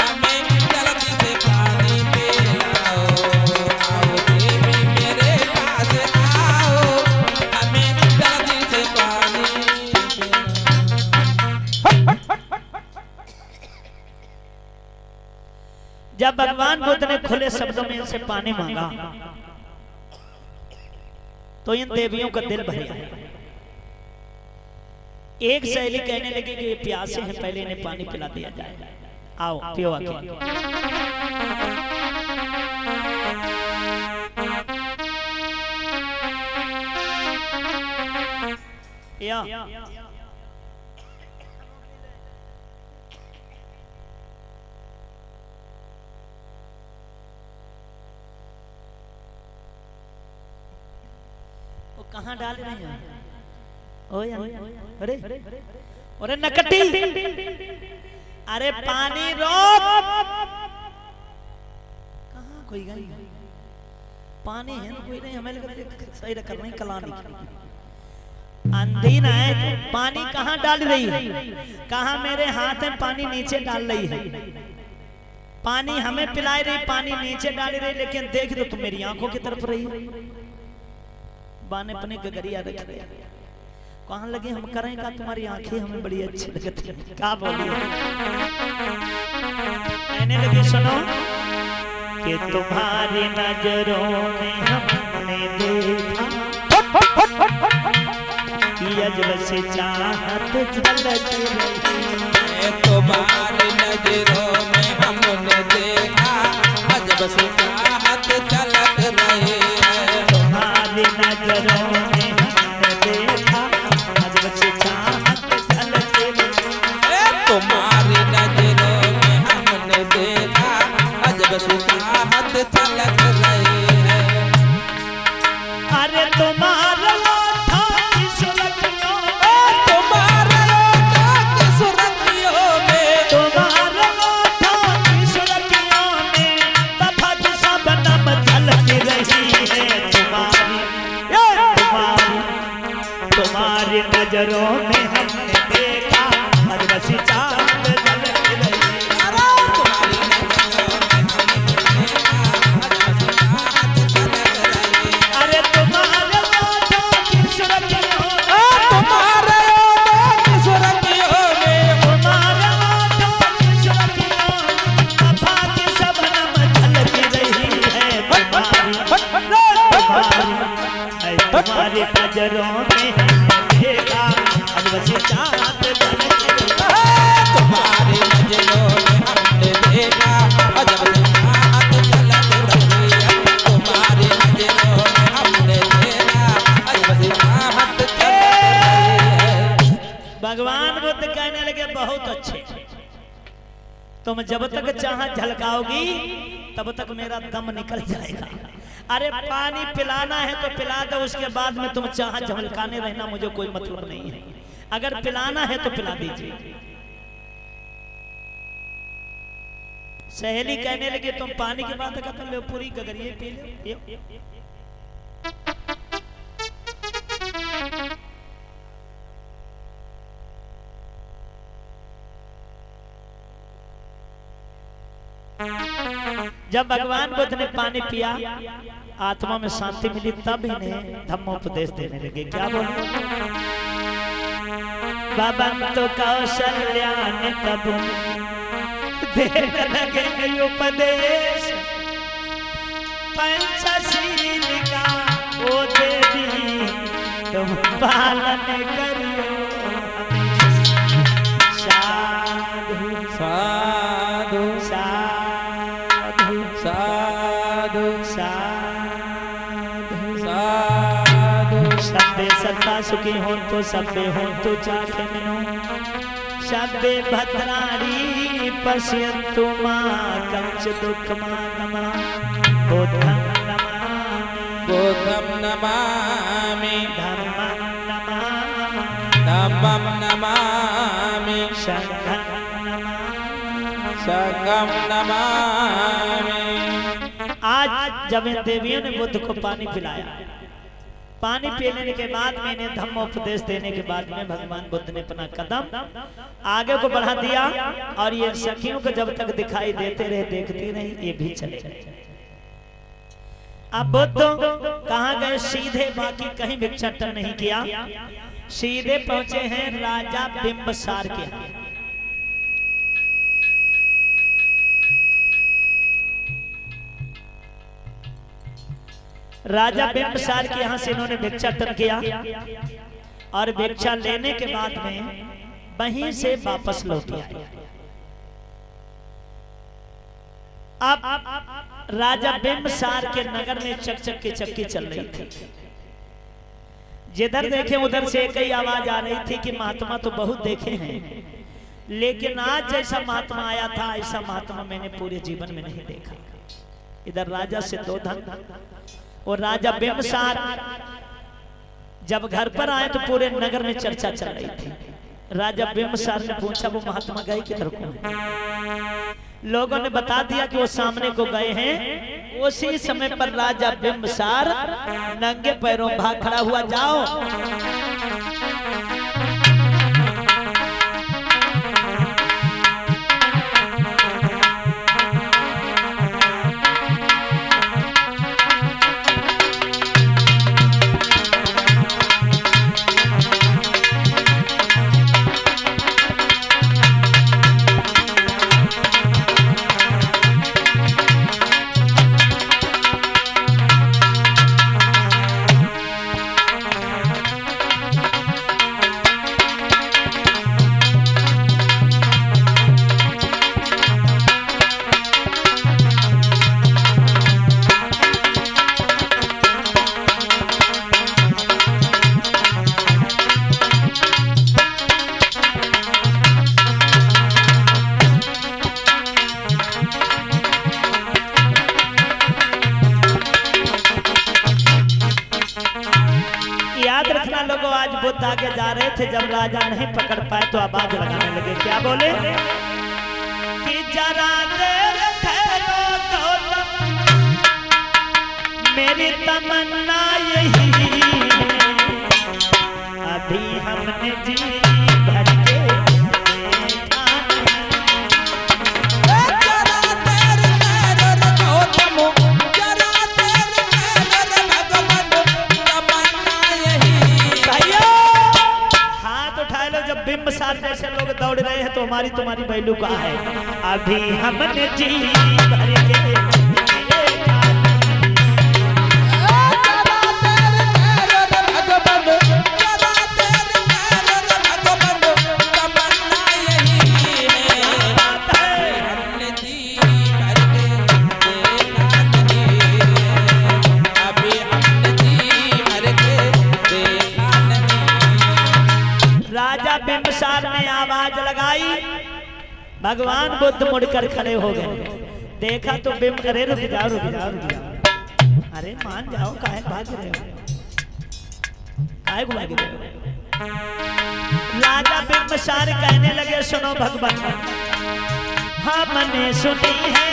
हमें जल्दी से पानी पिलाओ। आओ देवी मेरे पास आओ, हमें जल्दी से पानी। जब भगवान बुद्ध ने खुले शब्दों में इनसे पानी मांगा तो इन देवियों का दिल भर गया। एक सहेली कहने लगी कि ये प्यासे हैं, पहले इन्हें पानी पिला दिया जाए। आओ पियो आके। या कहाँ डाल रहे हैं? ओए अरे अरे नकटी, अरे पानी रोक। कहाँ कोई गई? पानी है ना, कोई नहीं। हमें लगा सही कर नहीं, कला नहीं। अंधी ना है, पानी कहाँ डाल रही है? कहाँ मेरे हाथ में पानी नीचे डाल रही है। पानी हमें पिला रही, पानी नीचे डाल रही, लेकिन देख दो तुम मेरी आंखों की तरफ रही। बाने पने गगरिया रख रहे, कहाँ लगे हम करें का? तुम्हारी आंखें हमें बड़ी अच्छी लगती है। क्या बोलिए? कहने लगे सुनो कि तुम्हारी नजरों में हमने देखा कि अजब से चाहत झलक रही। तुम्हारी नजरों में हमने देखा अजब से चाहत झलक रही है। तुम्हारी नजरों में हमने देखा अजब से चाहत झलक रही। तुम्हारी नजरों में हमने देखा अजब से चाहत झलक रही है। अरे तुम्हारा था की सुरतियों, तुम्हारे ओठों की सुरतियों में, तुम्हारा था की सुरतियों में वफा की शबनम झलक रही है। तुम्हारी नजरों में हमने देखा अजब सी चाहत झलक रही है। तुम्हारी नजरों में हमने देखा अजब से चाहत झलक रही है। अरे तुम्हारे ओठों की सुरतियों, तुम्हारे ओठों की सुरतियों में, तुम्हारे ओठों की सुरतियों वफा की शबनम झलक रही है। तुम्हारी नजरों में हमने देखा अजब सी चाहत झलक रही है। तुम्हारी नजरों में हमने देखा अजब से चाहत झलक रही है। तुम्हारी नजरों में हमने देखा अजब से चाहत झलक रही है। भगवान बुद्ध कहने लगे बहुत अच्छे, तुम जब तक चाह झलकाओगी तब तक मेरा दम निकल जाएगा। अरे पानी पिलाना है तो पिला दो, उसके बाद में तुम चाह झलकाने रहना, मुझे कोई मतलब नहीं है। अगर पिलाना है तो पिला दीजिए। सहेली कहने लगी तुम पानी की बात करते हो, पूरी गगरिये पी लो। जब भगवान बुद्ध ने पानी पिया, आत्मा में शांति मिली, तब इन्हें धम्मोपदेश देने लगे। क्या बोले? बाबा तो कौशल्या ने तब देने लगे उपदेश, पंचशील का वो देवी तुम पालन करियो हमेशा। साधु साधु साधु साधु साधु सभ्य सत्ता सुखी हो तो सभ्य हो तो चाखे मिनो, सभ्य भद्राणी पश्यन्तु मां कंच दुख मागमा। बुद्धं नमामि बुद्धं नमामि धम्मं नमामि धम्मं नमामि सकम नमामि। आज जब इन देवियों ने बुद्ध को पानी पिलाया, पानी पीने के बाद में इन्हें धम्मोपदेश देने के बाद में भगवान बुद्ध ने अपना कदम आगे को बढ़ा दिया और ये सखियों को जब तक दिखाई देते रहे, देखती रही, ये भी चले गए। अब बुद्ध कहाँ गए? सीधे, बाकी कहीं भिक्षाटन नहीं किया, सीधे पहुंचे हैं राजा बिंबसार के यहाँ। राजा बिंबसार के यहाँ से इन्होंने भिक्षाटन किया और भिक्षा लेने के बाद में वहीं से वापस लौट आए। अब राजा बिंबसार के नगर में चकचक की चक्की चल रही थी। जिधर देखे उधर से एक ही आवाज आ रही थी कि महात्मा तो बहुत देखे हैं, लेकिन आज जैसा महात्मा आया था ऐसा महात्मा मैंने पूरे जीवन में नहीं देखा। इधर राजा से दो धन और राजा बिंबसार जब घर पर आए तो पूरे नगर में चर्चा चल रही थी। राजा बिंबसार ने पूछा वो महात्मा गए किधर को? लोगों ने बता दिया कि वो सामने को गए हैं। उसी समय पर राजा बिंबसार नंगे पैरों भाग खड़ा हुआ, जाओ बुद्ध आगे जा रहे थे, जब राजा नहीं पकड़ पाए तो आवाज लगाने लगे। क्या बोले कि जरा देर ठहरो गौतम, मेरी तमन्ना यही है, अभी हमने जी भर के देखा बिंबसार जैसे लोग दौड़ रहे हैं तो हमारी तुम्हारी वैल्यू का है, अभी हमने जी भर के बिंबसार ने आवाज लगाई। भगवान बुद्ध मुड़कर खड़े हो गए। देखा तो बिंब, अरे रुक जाओ रुक जाओ रुक जाओ, अरे मान जाओ, काहे भाग रहे हो, काहे को भाग रहे हो? राजा बिंबसार कहने लगे सुनो भगवान, हमने सुनी है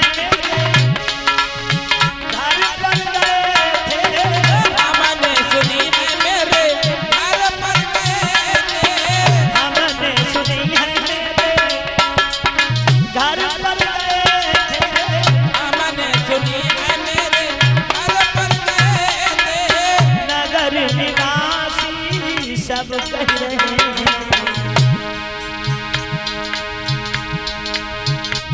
सब कह रहे हैं,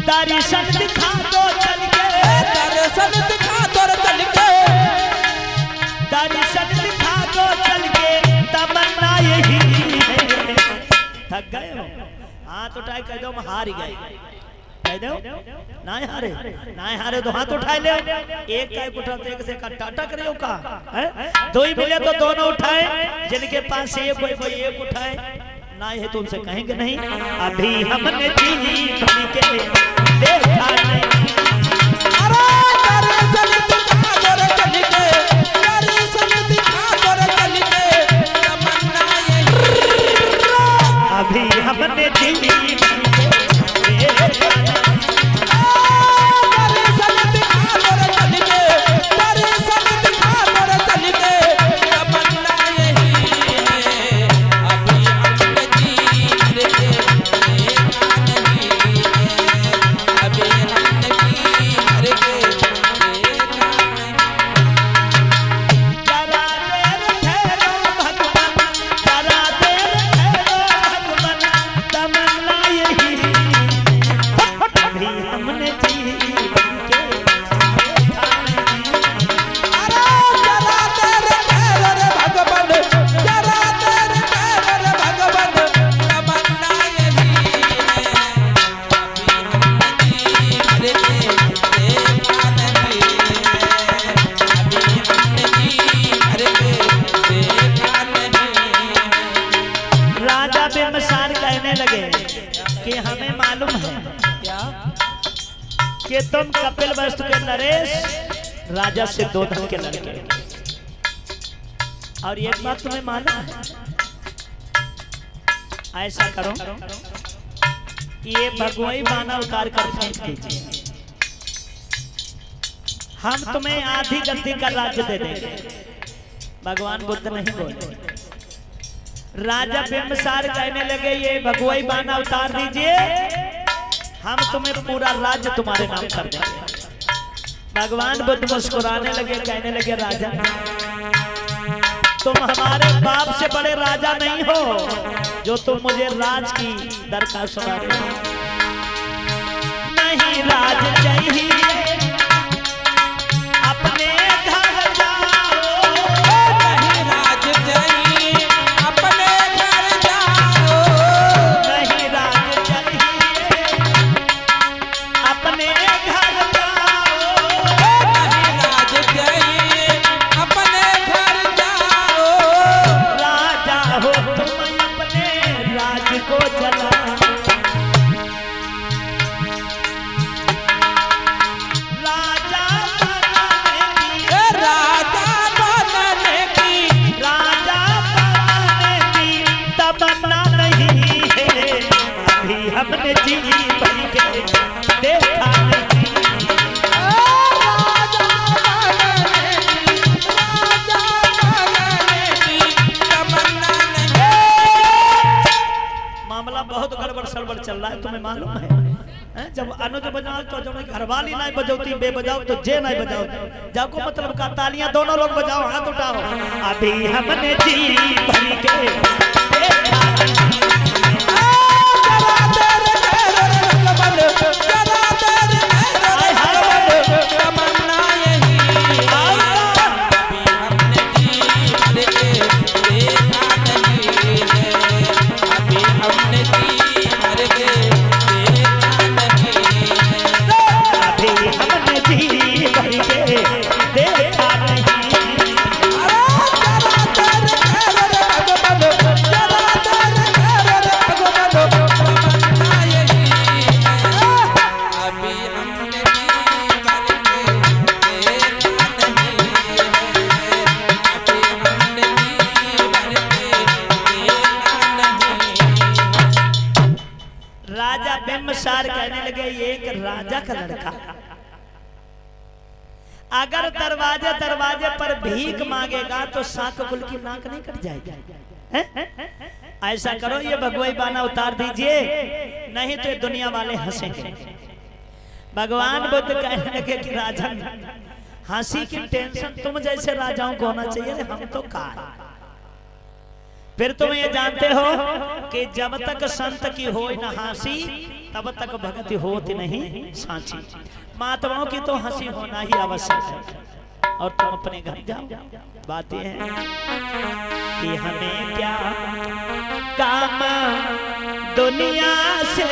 दर्शन दिखा दो चल के, दर्शन दिखा दो चल के, दर्शन दिखा दो चल के, तमन्ना यही है। थक गए हो? हाथ उठाए कह दो हम हार गए, कह दो ना हारे, ना हारे तो हाथ उठाए ले। एक का उठाते एक से टाटा करे हो का है? दो ही मिले तो दोनों उठाए, जिनके पास एक कोई कोई एक उठाए, ना है तो उनसे कहेंगे नहीं, अभी हमने जी भर के देखा नहीं। अरे दर्शन दिखा दो चल के, दर्शन दिखा दो चल के, तमन्ना यही, अभी हमने जी भर के देखा नहीं। तुम कपिल वस्तु के नरेश राजा से दो धन के लड़के। और एक बात तुम्हें मालूम है, ऐसा करो ये भगवई बाना उतार कर फेंक दीजिए, हम तुम्हें आधी गद्दी का राज्य दे देंगे। भगवान बुद्ध नहीं बोले। राजा बिंबसार कहने लगे ये भगवई बाना उतार दीजिए, हम तुम्हें पूरा राज्य तुम्हारे नाम कर देंगे। भगवान बुद्ध मुस्कुराने लगे, कहने लगे राजा तुम हमारे बाप से बड़े राजा नहीं हो जो तुम मुझे राज की दरखास्त सुना रहे हो। नहीं राज चाहिए अपने घर जाओ, नहीं राज चाहिए अपने घर जाओ, नहीं राज चाहिए अपने घर जाओ, नहीं राज चाहिए अपने घर जाओ, राजा हो तुम अपने राज को चलाओ। हमने जी भरी के देखा नहीं, राजा बनने की तमन्ना नहीं। मामला बहुत गड़बड़ सड़बड़ चल रहा है, तुम्हें मालूम है? जब अनुज बजाओ तो जो घरवाली नहीं बजौती, बे बजाओ तो जे नहीं बजाओ, जाको मतलब का तालियां दोनों लोग बजाओ, हाथ उठाओ। अभी हमने जी भरी के देखा नहीं, बिंबसार कहने लगे ये एक राजा का लड़का अगर दरवाजे दरवाजे पर भीख मांगेगा तो सांक कुल की नाक नहीं कट जाएगी। ऐसा करो ये भगवई बाना उतार दीजिए, नहीं तो ये दुनिया वाले हंसेंगे। भगवान बुद्ध कहने लगे कि राजन हंसी की टेंशन तुम जैसे राजाओं को होना चाहिए, हम तो कार। फिर तुम ये जानते हो कि जब तक संत की हो न हंसी तब तक भक्ति होती नहीं सांची। महात्माओं की तो हंसी होना ही आवश्यक है। और तुम अपने घर जाओ। बात यह है कि हमें क्या काम दुनिया से,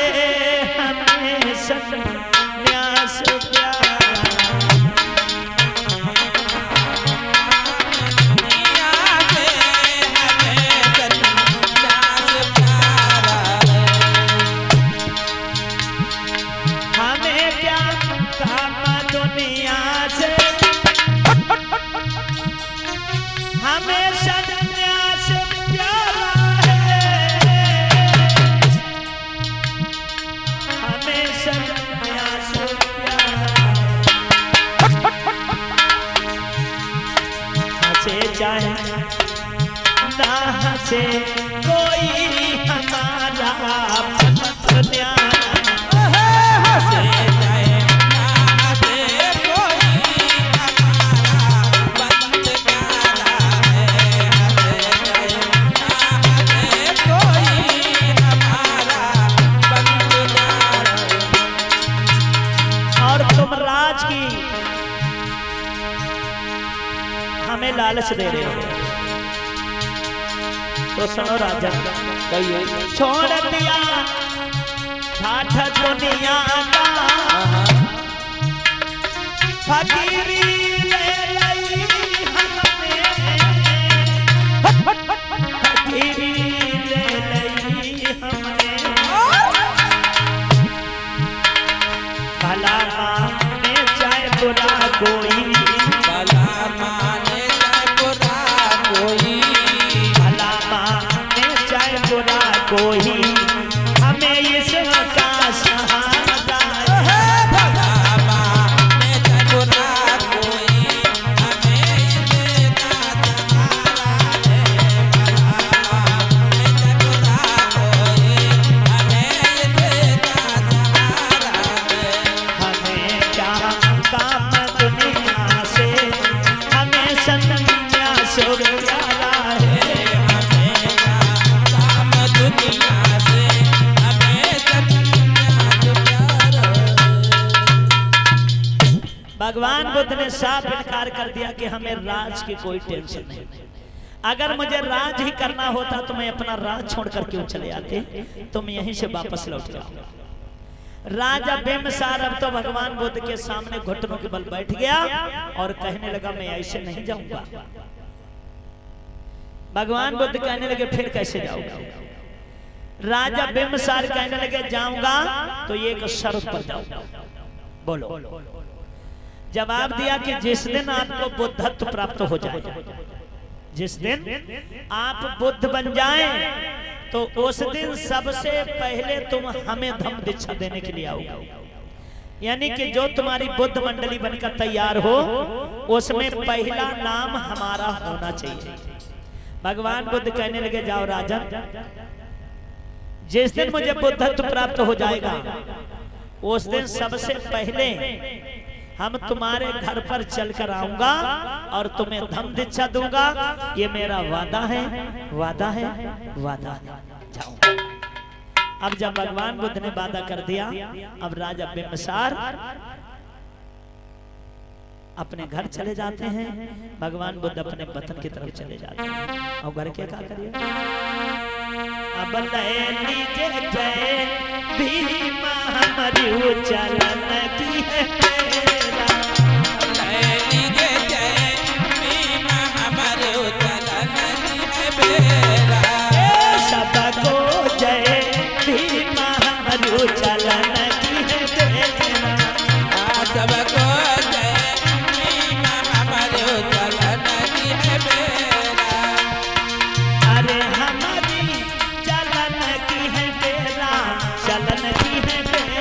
हमें सन्यास प्यारा। चाहे ना हंसे कोई हमारा पंथ न्यारा, हंसे चाहे ना हंसे कोई हमारा पंथ न्यारा है, हंसे चाहे ना हंसे कोई हमारा पंथ न्यारा। और तुम राज की हमें लालच दे रहे हो तो सुनो राजा, छोड़ दिया ठाठ दुनिया का, फकीरी ले लई हमने, फकीरी ले लई हमने। भला भगवान बुद्ध ने साफ इनकार कर दिया कि हमें राज की कोई टेंशन नहीं। अगर मुझे राज ही करना होता तो मैं अपना राज छोड़ कर क्यों चले आते, तुम यहीं से वापस लौट जाओ। राजा बिम्बसार अब तो भगवान बुद्ध के सामने घुटनों के बल बैठ गया और कहने लगा मैं ऐसे नहीं जाऊंगा। भगवान बुद्ध कहने लगे फिर कैसे जाऊंगा? राजा बिम्बसार कहने लगे जाऊंगा तो ये एक शर्त पर जाऊंगा। बोलो। जवाब दिया कि जिस दिन आपको बुद्धत्व प्राप्त हो जाए, जिस दिन आप बुद्ध बन जाएं, तो उस दिन सबसे पहले तुम हमें धम्म दीक्षा देने के लिए आओगे। यानी कि जो तुम्हारी बुद्ध मंडली बनकर तैयार हो उसमें पहला नाम हमारा होना चाहिए। भगवान बुद्ध कहने लगे जाओ राजन, जिस दिन मुझे बुद्धत्व प्राप्त हो जाएगा उस दिन सबसे पहले हम तुम्हारे घर पर चलकर आऊंगा और तुम्हें धम्म दीक्षा दूंगा। ये मेरा वादा है, वादा है, वादा है। जाओ। अब जब भगवान बुद्ध ने वादा कर दिया, अब राजा बिम्बसार अपने घर चले जाते हैं। भगवान बुद्ध अपने वतन की तरफ चले जाते हैं। और घर के क्या करिए? अब लीजिए जय भीमा हमारी चलन की है तेरा। लीजिए जय भीमा हमारे चलन की है बेरा। सबको जय भीमा हमारी चलन की है तेरा। सबको जय भीमा हमारे चलन की है बेरा। अरे हमारी चलन की है तेरा, चलन की है तेरा।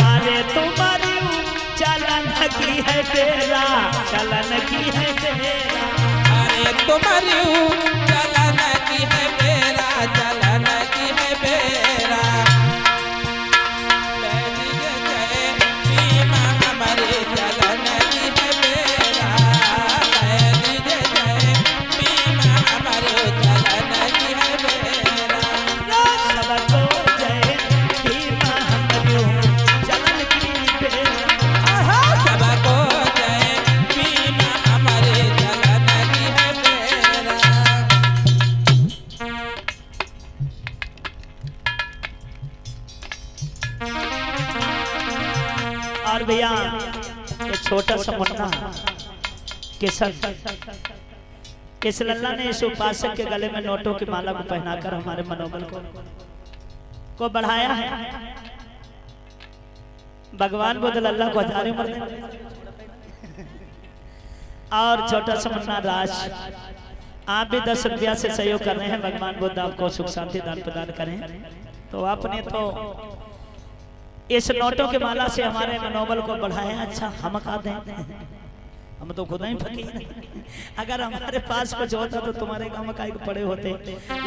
अरे तुम्हारी चलन की है तेरा, चलन की है तेरा। अरे तुम्हारी चलन की है बेरा, चलन की है बेरा। लीजिए जय भीमा हमारे चलन की है बेरा। लीजिए जय भीमा हमारे चलन की है बेरा। सबको जय भीमा हमारी चलन की तेरा। सबको जय भीमा हमारे चलन की है बेरा। और भैया ये छोटा सा मुन्ना किशन, इस लल्ला ने इस उपासक के गले में नोटों की माला को पहनाकर हमारे मनोबल को बढ़ाया है। भगवान बुद्ध लल्ला को हजारे मर दे। और छोटा सा मुन्ना राज, आप भी 10 रुपया से सहयोग कर रहे हैं। भगवान बुद्ध आपको सुख शांति दान प्रदान करें। तो आपने तो इस नोटों के माला से हमारे मनोबल को बढ़ाया। अच्छा हम का दें, हम तो खुद ही फकीर हैं। अगर हमारे पास कुछ होता तो तुम्हारे गांव में काहे पड़े होते।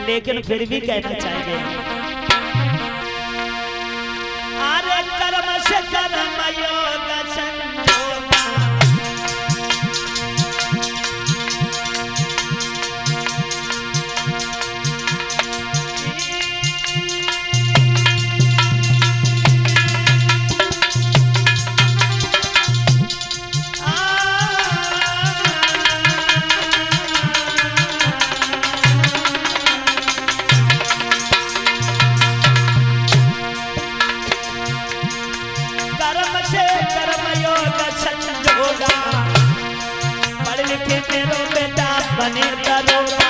लेकिन फिर भी कहना चाहेंगे, अरे कर्म से कर्म योग संजोगा। पढ़ लिखे मेरो बेटा बने दरोगा।